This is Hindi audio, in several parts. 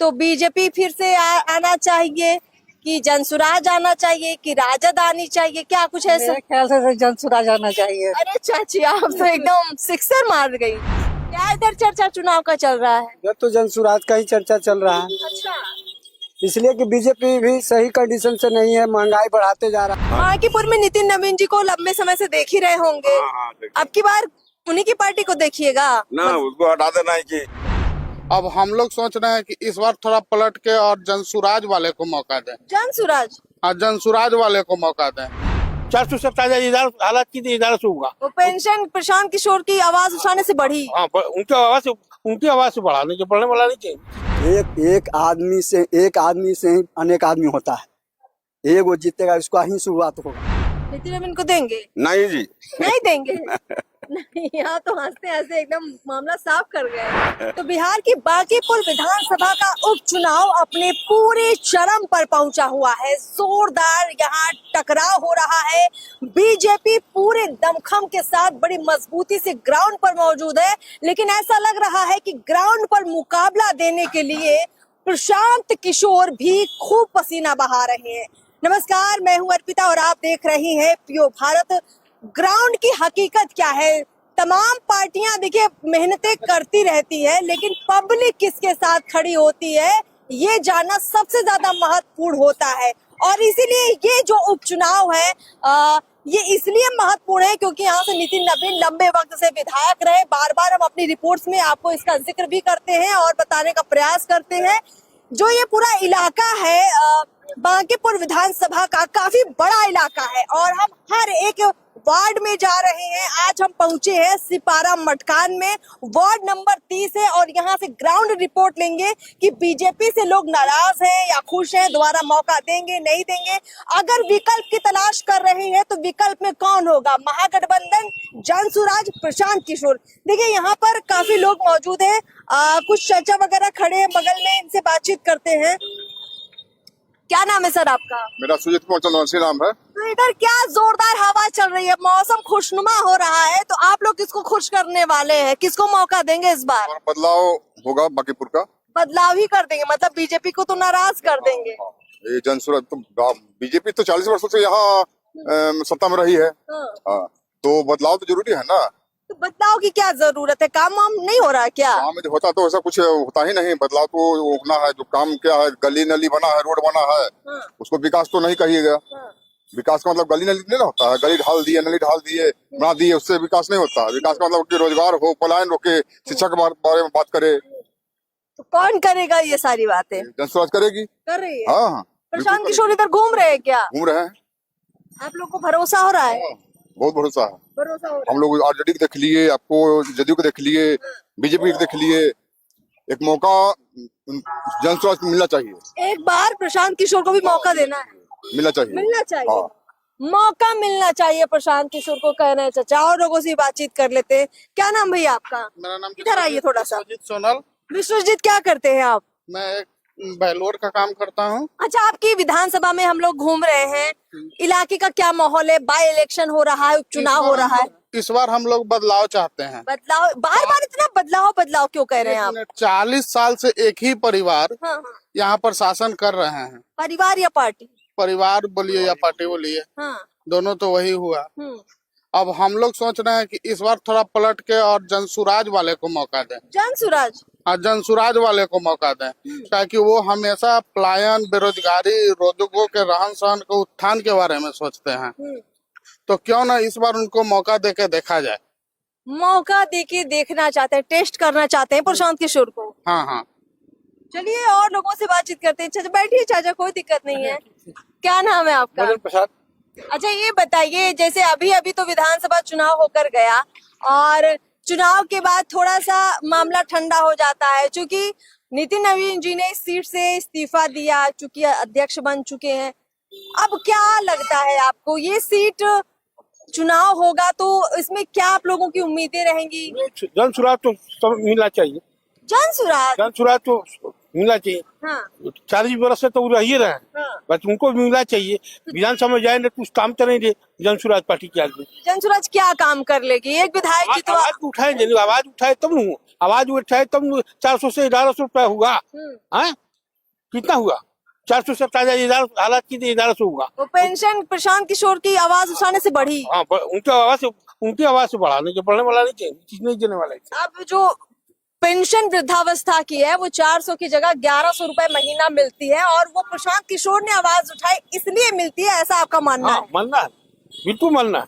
तो बीजेपी फिर से आना चाहिए कि जनसुराज आना चाहिए कि राजद आनी चाहिए, क्या कुछ है मेरे ख्याल से तो जनसुराज आना चाहिए। अरे चाची आप तो एकदम सिक्सर मार गई। क्या इधर चर्चा चुनाव का चल रहा है? इधर तो जनसुराज का ही चर्चा चल रहा है, अच्छा, इसलिए कि बीजेपी भी सही कंडीशन से नहीं है, महंगाई बढ़ाते जा रहा है। माकीपुर में नितिन नवीन जी को लंबे समय से देख ही रहे होंगे। अब की बार उन्हीं की पार्टी को देखिएगा ना, उसको हटा देना है कि अब हम लोग सोच रहे हैं कि इस बार थोड़ा पलट के और जनसुराज वाले को मौका दें। जनसुराज हाँ, जनसुराज वाले को मौका दें। 427 हालात की 1100 होगा। वो पेंशन प्रशांत किशोर की आवाज उठाने से बढ़ी। हाँ, उनकी आवाज से बढ़ाने जो बढ़ने वाला नहीं चाहिए। एक आदमी से ही अनेक आदमी होता है, एक वो जीतेगा, इसका ही शुरुआत होगा। नितिन नवीन को देंगे? नहीं जी, नहीं देंगे। नहीं, यहाँ तो हंसते हंसते एकदम मामला साफ कर गए। तो बिहार की बांकीपुर विधानसभा का उपचुनाव अपने पूरे चरम पर पहुंचा हुआ है। जोरदार यहाँ टकराव हो रहा है। बीजेपी पूरे दमखम के साथ बड़ी मजबूती से ग्राउंड पर मौजूद है, लेकिन ऐसा लग रहा है कि ग्राउंड पर मुकाबला देने के लिए प्रशांत किशोर भी खूब पसीना बहा रहे हैं। नमस्कार, मैं हूं अर्पिता और आप देख रही हैं पियो भारत। ग्राउंड की हकीकत क्या है? तमाम पार्टियां देखिए मेहनतें करती रहती है, लेकिन पब्लिक किसके साथ खड़ी होती है ये जानना सबसे ज्यादा महत्वपूर्ण होता है। और इसीलिए ये जो उपचुनाव है ये इसलिए महत्वपूर्ण है क्योंकि यहाँ से नितिन नवीन लंबे वक्त से विधायक रहे। बार बार हम अपनी रिपोर्ट्स में आपको इसका जिक्र भी करते हैं और बताने का प्रयास करते हैं। जो ये पूरा इलाका है बांकीपुर विधानसभा का काफी बड़ा इलाका है और हम हर एक वार्ड में जा रहे हैं। आज हम पहुंचे हैं सिपारा मटकान में, वार्ड नंबर 30 है और यहाँ से ग्राउंड रिपोर्ट लेंगे कि बीजेपी से लोग नाराज हैं या खुश हैं, दोबारा मौका देंगे नहीं देंगे। अगर विकल्प की तलाश कर रहे हैं तो विकल्प में कौन होगा? महागठबंधन, जनसुराज, प्रशांत किशोर। देखिए यहाँ पर काफी लोग मौजूद है, कुछ चर्चा वगैरह खड़े हैं बगल में, इनसे बातचीत करते हैं। क्या नाम है सर आपका? मेरा सुजीत कुमार चंद्रवंशी नाम है। तो इधर क्या जोरदार हवा चल रही है, मौसम खुशनुमा हो रहा है, तो आप लोग किसको खुश करने वाले हैं? किसको मौका देंगे इस बार? और बदलाव होगा बांकीपुर का। बदलाव ही कर देंगे, मतलब बीजेपी को तो नाराज कर देंगे। ये जनसुराज तो बीजेपी तो 40 वर्षों से यहाँ सत्ता में रही है। हाँ, तो बदलाव तो जरूरी है ना। तो बदलाव की क्या जरूरत है? काम वाम नहीं हो रहा क्या? काम में होता तो ऐसा कुछ होता ही नहीं। बदलाव तो होना है। जो काम क्या है, गली नली बना है, रोड बना है, उसको विकास तो नहीं कहिएगा। विकास का मतलब गली नली नहीं होता है। गली ढाल दिए, नली ढाल दिए, बना दिए, उससे विकास नहीं होता। विकास का मतलब रोजगार हो, पलायन रोके, शिक्षा के बारे में बात करे। तो कौन करेगा ये सारी बातें? जनसुराज करेगी। कर रही है। हाँ, प्रशांत किशोर इधर घूम रहे हैं क्या? घूम रहे हैं। आप लोग को भरोसा हो रहा है? बहुत भरोसा है। भरोसा हो रहा हम लोग आरजेडी को देख लिए, आपको जदयू को देख लिए, बीजेपी को देख लिए। एक मौका जनसुराज को मिलना चाहिए। है। एक बार प्रशांत किशोर को भी मौका देना है। मिलना चाहिए। मिलना चाहिए। हाँ। मौका मिलना चाहिए प्रशांत किशोर को, कह रहे हैं चाचा। और लोगों से बातचीत कर लेते हैं। क्या नाम भैया आपका? मेरा नाम इधर आइए थोड़ा सा। विश्वजीत सोनल। विश्वजीत, क्या करते हैं आप? मैं एक बैलोर का काम करता हूँ। अच्छा, आपकी विधानसभा में हम लोग घूम रहे हैं, इलाके का क्या माहौल है? बाय इलेक्शन हो रहा है, उपचुनाव हो रहा है। इस बार हम लोग बदलाव चाहते हैं। बदलाव, बार बार इतना बदलाव क्यों कह रहे हैं आप? 40 साल से एक ही परिवार हाँ, हाँ। यहाँ पर शासन कर रहे हैं। परिवार या पार्टी? परिवार बोलिए या पार्टी बोलिए, हाँ। दोनों तो वही हुआ। हम्म। अब हम लोग सोच रहे हैं कि इस बार थोड़ा पलट के और जनसुराज वाले को मौका दें। जनसुराज? हाँ, जनसुराज वाले को मौका दें, ताकि वो हमेशा पलायन, बेरोजगारी, रोजगारों के रहन सहन के उत्थान के बारे में सोचते हैं। तो क्यों ना इस बार उनको मौका देके देखा जाए। मौका देके देखना चाहते हैं, टेस्ट करना चाहते हैं प्रशांत किशोर को। हाँ हाँ। चलिए और लोगों से बातचीत करते हैं। चाचा बैठिए, चाचा कोई दिक्कत नहीं है। क्या नाम है आपका? मदन प्रसाद। अच्छा, ये बताइए, जैसे अभी अभी तो विधानसभा चुनाव होकर गया और चुनाव के बाद थोड़ा सा मामला ठंडा हो जाता है, क्योंकि नितिन नवीन जी ने इस सीट से इस्तीफा दिया, चूंकि अध्यक्ष बन चुके हैं। अब क्या लगता है आपको, ये सीट चुनाव होगा तो इसमें क्या आप लोगों की उम्मीदें रहेंगी? जनसुराज तो सब मिलना चाहिए। जनसुराज तो मिलना चाहिए। हाँ, 40 वर्ष से तो रह ही रहे हैं, हाँ। बस उनको भी मिलना चाहिए। विधानसभा में जाएंगे कुछ काम करेंगे जनसुराज पार्टी के आदमी। जनसुराज क्या काम कर लेगी? एक विधायक की तो आवाज उठाएंगे, आवाज उठाए तब न, आवाज उठाए तब 400 से 1100 रुपया हुआ। हाँ, कितना हुआ? 427 हालात की 1100 होगा। वो पेंशन प्रशांत किशोर की आवाज उठाने से बढ़ी। हाँ, उनकी आवाज से बढ़ाने के बढ़ने वाला नहीं चाहिए, चीज नहीं देने वाला है। अब जो पेंशन वृद्धावस्था की है वो 400 की जगह 1100 रुपए महीना मिलती है और वो प्रशांत किशोर ने आवाज उठाई इसलिए मिलती है, ऐसा आपका मानना हाँ, है? मानना है, बिल्कुल मानना है।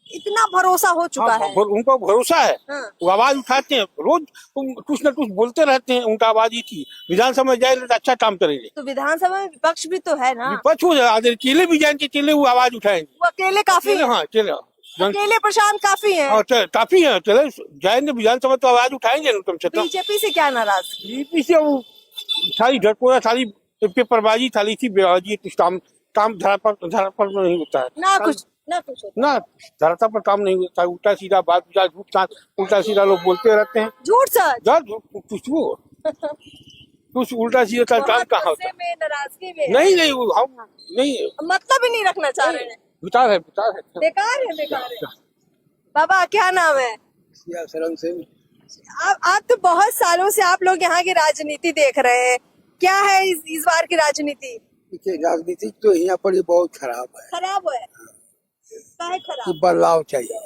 इतना भरोसा हो चुका है। उनको भरोसा है। हाँ। वो आवाज उठाते हैं, रोज कुछ न कुछ बोलते रहते हैं। उनका आवाज ही थी, विधानसभा में जाए तो अच्छा काम करेंगे। तो विधानसभा में विपक्ष भी तो है ना? विपक्ष हो जाए, चेले भी जाएंगे, चेले वो आवाज उठाएंगे। वो अकेले काफी हैं। हाँ, चेले अकेले प्रशांत काफी हैं। हाँ, काफी है, चले जाएंगे विधानसभा तो आवाज उठाएंगे ना कम से कम। बीजेपी से क्या नाराज? बीजेपी से वो सारी ढटकोरा, सारी पेपरबाजी, सारी थी बेबाजी, कुछ काम धरा पर नहीं होता है ना कुछ होता। ना, धरता पर काम नहीं होता है। उल्टा सीधा बात, झूठ साथ, उल्टा सीधा लोग बोलते रहते हैं। झूठ सच कुछ उल्टा सीधा काम कहाँ होता है? में नाराजगी में नहीं वो हम नहीं, मतलब ही नहीं रखना चाह रहे हैं। बेकार है। बेकार है। बाबा क्या नाम है? आप तो बहुत सालों से आप लोग यहाँ की राजनीति देख रहे हैं, क्या है इस बार की राजनीति? राजनीति तो यहाँ पर बहुत खराब है। खराब है? काहे खराब? बदलाव चाहिए।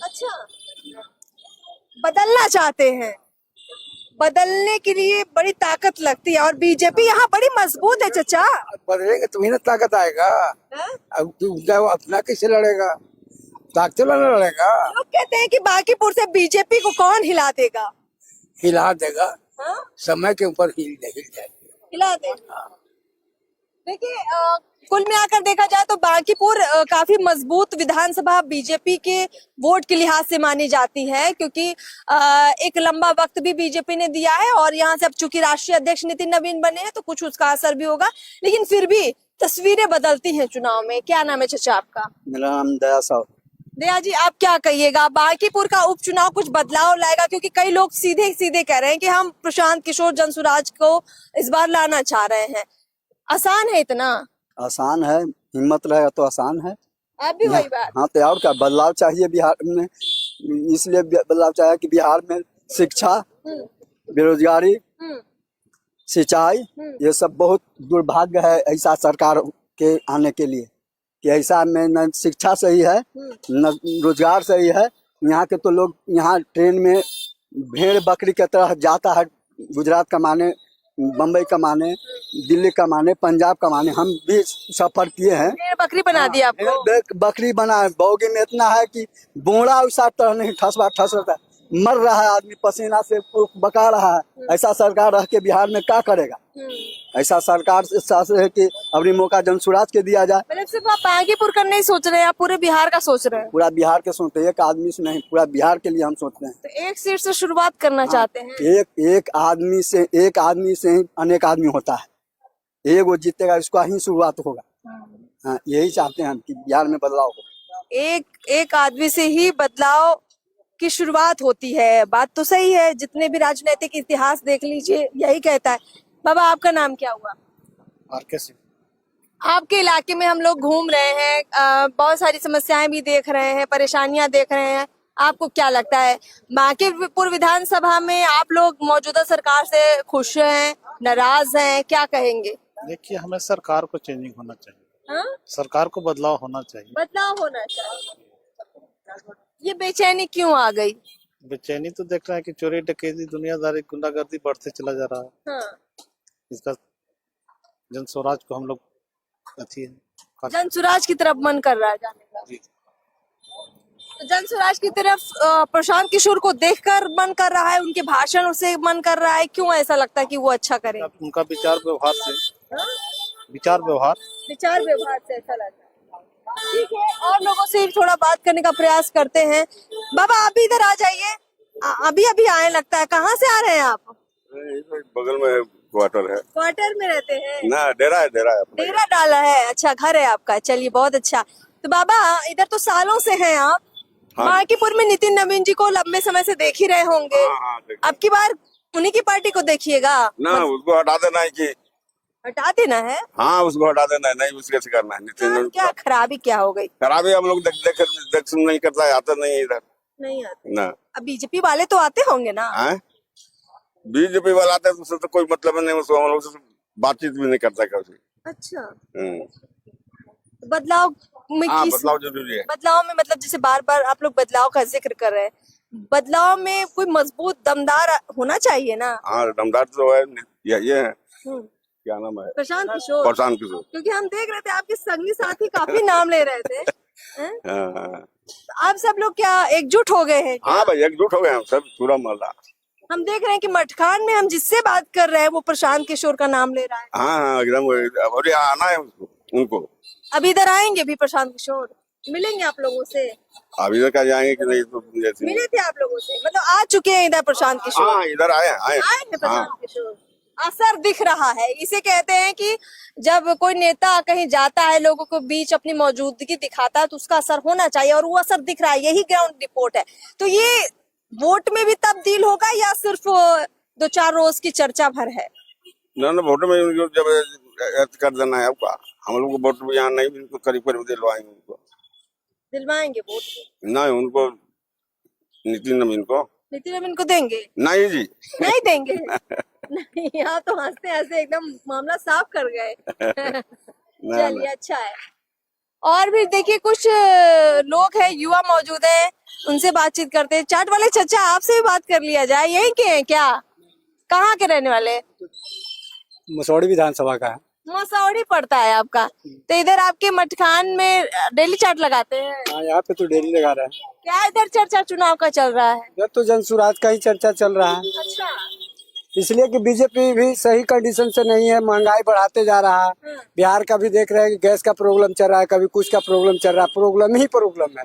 अच्छा, बदलना चाहते हैं। बदलने के लिए बड़ी ताकत लगती है और बीजेपी यहाँ बड़ी मजबूत है चचा। बदलेगा तो ना ताकत आएगा। अब तू अपना कैसे लड़ेगा? ताकत वाला लड़ेगा। लोग कहते हैं कि बांकीपुर से बीजेपी को कौन हिला देगा? हिला देगा। हाँ? समय के ऊपर हिल जाएगा। हिला देगा। देखिए, कुल मिलाकर देखा जाए तो बांकीपुर काफी मजबूत विधानसभा बीजेपी के वोट के लिहाज से मानी जाती है, क्योंकि एक लंबा वक्त भी बीजेपी ने दिया है और यहाँ से अब चूंकि राष्ट्रीय अध्यक्ष नितिन नवीन बने हैं तो कुछ उसका असर भी होगा, लेकिन फिर भी तस्वीरें बदलती हैं चुनाव में। क्या नाम है चचा आपका? मेरा नाम दया साहब। दया जी, आप क्या कहिएगा, बांकीपुर का उपचुनाव कुछ बदलाव लाएगा? क्योंकि कई लोग सीधे सीधे कह रहे हैं कि हम प्रशांत किशोर जनसुराज को इस बार लाना चाह रहे हैं। आसान है इतना? आसान है, हिम्मत रहेगा तो आसान है। आप भी वही बात? हाँ, तो और क्या बदलाव चाहिए बिहार में, इसलिए बदलाव चाहिए कि बिहार में शिक्षा, बेरोजगारी, सिंचाई, ये सब बहुत दुर्भाग्य है ऐसा सरकार के आने के लिए, कि ऐसा में न शिक्षा सही है न रोजगार सही है। यहाँ के तो लोग यहाँ ट्रेन में भेड़ बकरी की तरह जाता है, गुजरात कमाने, बम्बई कमाने, दिल्ली कमाने, पंजाब कमाने। हम भी सफर किए हैं। भेड़ बकरी बना दिया आपको? बकरी बना है। बोगी में इतना है कि बोड़ा उसा तरह नहीं ठस रहा है, मर रहा है आदमी, पसीना से बका रहा है। ऐसा सरकार रह के बिहार में क्या करेगा? ऐसा सरकार से है कि अभी मौका जनसुराज के दिया जाए। मतलब सिर्फ आप बांकीपुर का नहीं सोच रहे हैं, आप पूरे बिहार का सोच रहे हैं? पूरा बिहार के सोचते हैं, एक आदमी से नहीं, पूरा बिहार के लिए हम सोचते हैं। तो एक सीट से शुरुआत करना चाहते हैं? एक आदमी से ही अनेक आदमी होता है। एक वो जीतेगा, इसका ही शुरुआत होगा। हाँ, यही चाहते हैं हम कि बिहार में बदलाव हो। एक आदमी से ही बदलाव की शुरुआत होती है। बात तो सही है, जितने भी राजनीतिक इतिहास देख लीजिए यही कहता है। बाबा, आपका नाम क्या हुआ? आर.के. सिंह। आपके इलाके में हम लोग घूम रहे हैं, बहुत सारी समस्याएं भी देख रहे हैं, परेशानियां देख रहे हैं। आपको क्या लगता है, बांकीपुर विधानसभा में आप लोग मौजूदा सरकार से खुश हैं, नाराज हैं, क्या कहेंगे? देखिए, हमें सरकार को चेंजिंग होना चाहिए। हाँ? सरकार को बदलाव होना चाहिए। बदलाव होना चाहिए। ये बेचैनी क्यों आ गई? बेचैनी तो देख रहे हैं कि चोरी डकैती दुनियादारी गुंडागर्दी बढ़ते चला जा रहा है। हाँ। इसका जनस्वराज को हम लोग जनसुराज की तरफ मन कर रहा है जाने का। तो जनसुराज की तरफ प्रशांत किशोर को देखकर मन कर रहा है, उनके भाषण से मन कर रहा है। क्यों ऐसा लगता है कि वो अच्छा करे? उनका विचार व्यवहार से ऐसा लगता है। ठीक है, और लोगों से थोड़ा बात करने का प्रयास करते हैं। बाबा, आप भी इधर आ जाइए। अभी आए लगता है। कहाँ से आ रहे हैं आप? बगल में क्वार्टर है। क्वार्टर में रहते हैं ना? डेरा है। डेरा डाला है। अच्छा, घर है आपका, चलिए बहुत अच्छा। तो बाबा, इधर तो सालों से हैं आप। हाँ। बांकीपुर में नितिन नवीन जी को लंबे समय से देख ही रहे होंगे। हाँ, अब की बार उन्हीं की पार्टी को देखिएगा ना? उसको हटा देना है कि हटा देना है? हाँ, उसको हटा देना है, नहीं उसके से करना है। नितिन क्या खराबी क्या हो गई? खराबी हम लोग देख सुन नहीं करता है, आता नहीं इधर। नहीं आते ना? अब बीजेपी वाले तो आते होंगे ना? बीजेपी वाला आते हैं, उससे तो कोई मतलब नहीं, उसको हम लोग से बातचीत भी नहीं करता कभी। अच्छा, हम्म। तो बदलाव में हाँ, किस बदलाव जरूरी है। बदलाव में मतलब जैसे बार बार आप लोग बदलाव का जिक्र कर रहे हैं, बदलाव में कोई मजबूत दमदार होना चाहिए ना। हाँ, दमदार तो है, ये है, हम्म, क्या नाम है, प्रशांत किशोर, प्रशांत किशोर। क्योंकि हम देख रहे थे आपके संगी साथी काफी नाम ले रहे थे। हैं? हाँ, हाँ। तो आप सब लोग क्या एकजुट हो गए हैं क्या? हाँ भाई, एकजुट हो गए हम सब, पूरा मोहल्ला। हम देख रहे हैं कि मटखान में हम जिससे बात कर रहे हैं वो प्रशांत किशोर का नाम ले रहा है। हाँ हाँ, एकदम, और यहाँ आना है उनको। अब इधर आएंगे भी प्रशांत किशोर, मिलेंगे आप लोगों से? अब इधर का जाएंगे कि नहीं, तो जैसे मिले थे आप लोगों से, मतलब आ चुके हैं इधर प्रशांत किशोर? हाँ, इधर आए आए हैं हाँ। प्रशांत किशोर, असर दिख रहा है। इसे कहते हैं कि जब कोई नेता कहीं जाता है, लोगों को बीच अपनी मौजूदगी दिखाता है, तो उसका असर होना चाहिए, और वो असर दिख रहा है। यही ग्राउंड रिपोर्ट है। तो ये वोट में भी तब्दील होगा या सिर्फ 2-4 रोज की चर्चा भर है? ना वोट में उनको जब ऐड कर देना है आपका, हम लोग को वोट भी यहाँ नहीं, उनको करीब करीब दिलवाएंगे उनको। दिलवाएंगे वोट? नहीं, उनको नितिन नवीन को नितिन नवीन को देंगे? नहीं जी। नहीं देंगे? नहीं, आप तो हंसते हंसते एकदम मामला साफ कर गए। चलिए, अच्छा है। और भी देखिए कुछ लोग हैं, युवा मौजूद है, उनसे बातचीत करते हैं। चाट वाले चचा, आपसे भी बात कर लिया जाए। यहीं के हैं क्या? कहाँ के रहने वाले? मसौड़ी विधानसभा का है। मसौड़ी पड़ता है आपका? तो इधर आपके मटखान में डेली चाट लगाते हैं? हाँ, यहाँ पे तो डेली लगा रहा है। क्या इधर चर्चा चुनाव का चल रहा है? इधर तो जनसुराज का ही चर्चा चल रहा है, अच्छा। इसलिए कि बीजेपी भी सही कंडीशन से नहीं है, महंगाई बढ़ाते जा रहा है। बिहार का भी देख रहे हैं कि गैस का प्रॉब्लम चल रहा है, कभी कुछ का प्रॉब्लम चल रहा है, प्रॉब्लम ही प्रॉब्लम है।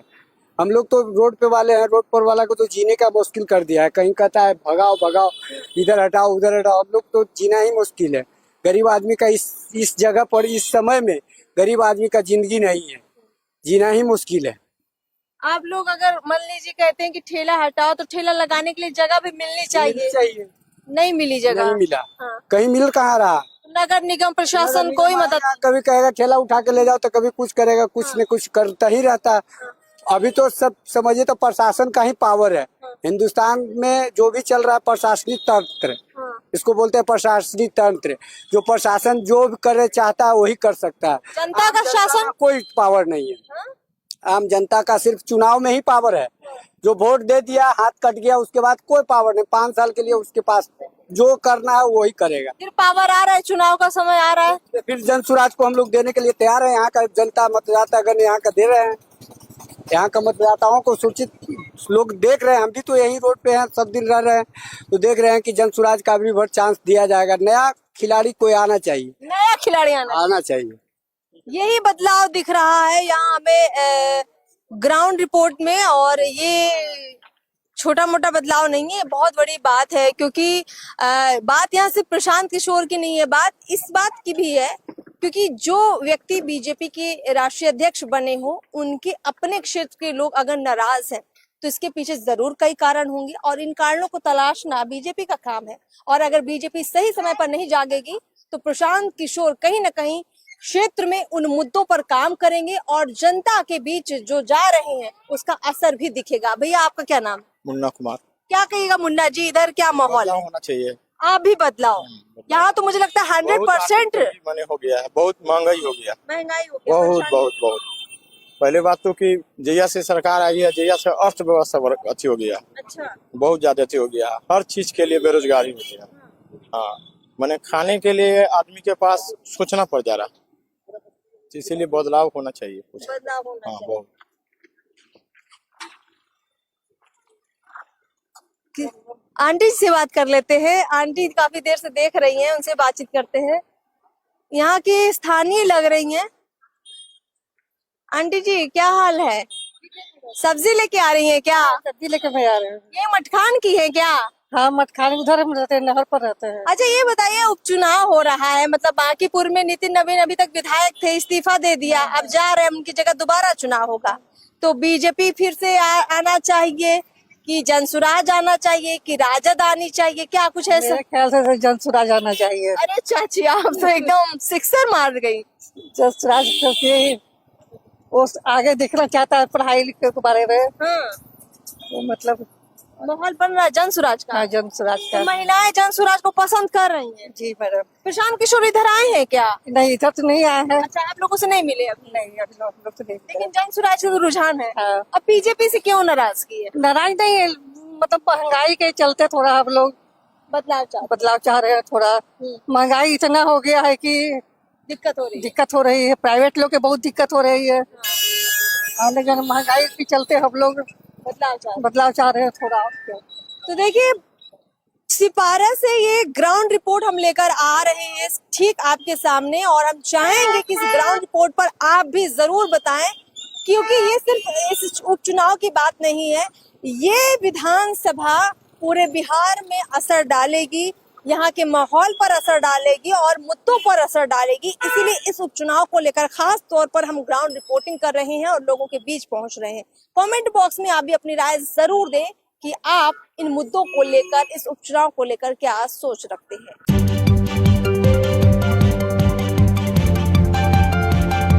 हम लोग तो रोड पे वाले हैं, रोड पर वाला को तो जीने का मुश्किल कर दिया है। कहीं कहता है भगाओ भगाओ, इधर हटाओ उधर हटाओ, हम लोग तो जीना ही मुश्किल है। गरीब आदमी का इस जगह पर इस समय में गरीब आदमी का जिंदगी नहीं है, जीना ही मुश्किल है। आप लोग अगर मान लीजिए कहते हैं कि ठेला हटाओ, तो ठेला लगाने के लिए जगह भी मिलनी चाहिए। नहीं मिली जगह? नहीं मिला। हाँ। कहीं मिल कहाँ रहा? नगर निगम प्रशासन कोई मदद? कभी कहेगा ठेला उठा के ले जाओ, तो कभी कुछ करेगा, कुछ न कुछ करता ही रहता है। अभी तो सब समझिए तो प्रशासन का ही पावर है। हिंदुस्तान में जो भी चल रहा है प्रशासनिक तंत्र, इसको बोलते हैं प्रशासनिक तंत्र। जो प्रशासन जो भी करे चाहता है वही कर सकता है। जनता का शासन कोई पावर नहीं है। आम जनता का सिर्फ चुनाव में ही पावर है। जो वोट दे दिया, हाथ कट गया, उसके बाद कोई पावर नहीं। 5 साल के लिए उसके पास जो करना है वही करेगा। फिर पावर आ रहा है, चुनाव का समय आ रहा है, फिर जन सुराज को हम लोग देने के लिए तैयार है। यहाँ का जनता मतदातागण यहाँ का दे रहे हैं। यहाँ का मतदाताओं को सूचित लोग देख रहे हैं। हम भी तो यही रोड पे हैं, सब दिन रह रहे हैं, तो देख रहे हैं कि जन सुराज का भी चांस दिया जाएगा। नया खिलाड़ी कोई आना चाहिए, नया खिलाड़ी आना चाहिए। यही बदलाव दिख रहा है यहाँ हमें ग्राउंड रिपोर्ट में। और ये छोटा मोटा बदलाव नहीं है, बहुत बड़ी बात है। क्योंकि बात यहाँ सिर्फ प्रशांत किशोर की नहीं है, बात इस बात की भी है क्योंकि जो व्यक्ति बीजेपी के राष्ट्रीय अध्यक्ष बने हो, उनके अपने क्षेत्र के लोग अगर नाराज हैं, तो इसके पीछे जरूर कई कारण होंगे, और इन कारणों को तलाशना बीजेपी का काम है। और अगर बीजेपी सही समय पर नहीं जागेगी, तो प्रशांत किशोर कहीं ना कहीं क्षेत्र में उन मुद्दों पर काम करेंगे, और जनता के बीच जो जा रहे हैं उसका असर भी दिखेगा। भैया, आपका क्या नाम? मुन्ना कुमार। क्या कहिएगा मुन्ना जी, इधर क्या माहौल है? होना चाहिए। आप भी बदलाव? यहाँ तो मुझे लगता है 100% मने हो गया है, बहुत महंगाई हो गया, महंगाई हो गई, बहुत परेशानी। बहुत बहुत। पहले बात तो कि जैया से सरकार आई है, जैया से अर्थव्यवस्था अच्छी हो गया, अच्छा, बहुत ज्यादा अच्छी हो गया। हर चीज के लिए बेरोजगारी हो गया। हाँ, मैंने खाने के लिए आदमी के पास सोचना पड़ जा रहा, इसीलिए बदलाव होना चाहिए कुछ। बदलाव होना हाँ, चाहिए। बहुत। आंटी से बात कर लेते हैं। आंटी काफी देर से देख रही हैं, उनसे बातचीत करते हैं। यहाँ की स्थानीय लग रही हैं। आंटी जी, क्या हाल है? सब्जी लेके आ रही हैं क्या? सब्जी लेके मैं आ रहे हैं। ये मटखान की है क्या? हाँ, मटखान उधर हम रहते हैं, नहर पर रहते हैं। अच्छा, ये बताइए, उपचुनाव हो रहा है, मतलब बांकीपुर में नितिन नवीन अभी तक विधायक थे, इस्तीफा दे दिया, अब जा रहे हैं, उनकी जगह दोबारा चुनाव होगा। तो बीजेपी फिर से आना चाहिए कि जनसुराज आना चाहिए कि राजद आनी चाहिए, क्या कुछ ऐसा? मेरे ख्याल से जनसुराज आना चाहिए। अरे चाची, आप तो एकदम सिक्सर मार गई। जनसुराज क्योंकि वो आगे देखना चाहता है पढ़ाई लिखे के बारे में। हाँ, वो मतलब माहौल बन रहा है जनसुराज का। हाँ जनसुराज तो का। महिलाएं जनसुराज को पसंद कर रही हैं। जी मैडम। प्रशांत किशोर इधर आए हैं क्या? नहीं इधर तो नहीं आया है। अच्छा, आप लोगों से नहीं मिले अभी? नहीं अभी लोग तो नहीं मिले। लेकिन जनसुराज का तो रुझान है। हाँ। अब बीजेपी से क्यों नाराजगी है? नाराज नहीं है, मतलब महंगाई के चलते थोड़ा हम लोग बदलाव चाह रहे हैं थोड़ा। महंगाई इतना हो गया है कि दिक्कत हो रही है, प्राइवेट लोग के बहुत दिक्कत हो रही है। लेकिन महंगाई के चलते हम लोग बदलाव चाह रहे हैं थोड़ा। तो देखिए, सिपारा से ये ग्राउंड रिपोर्ट हम लेकर आ रहे हैं ठीक आपके सामने, और हम चाहेंगे कि इस ग्राउंड रिपोर्ट पर आप भी जरूर बताएं, क्योंकि ये सिर्फ इस उपचुनाव की बात नहीं है, ये विधानसभा पूरे बिहार में असर डालेगी, यहाँ के माहौल पर असर डालेगी और मुद्दों पर असर डालेगी। इसीलिए इस उपचुनाव को लेकर खास तौर पर हम ग्राउंड रिपोर्टिंग कर रहे हैं और लोगों के बीच पहुंच रहे हैं। कमेंट बॉक्स में आप भी अपनी राय जरूर दें कि आप इन मुद्दों को लेकर, इस उपचुनाव को लेकर क्या सोच रखते हैं।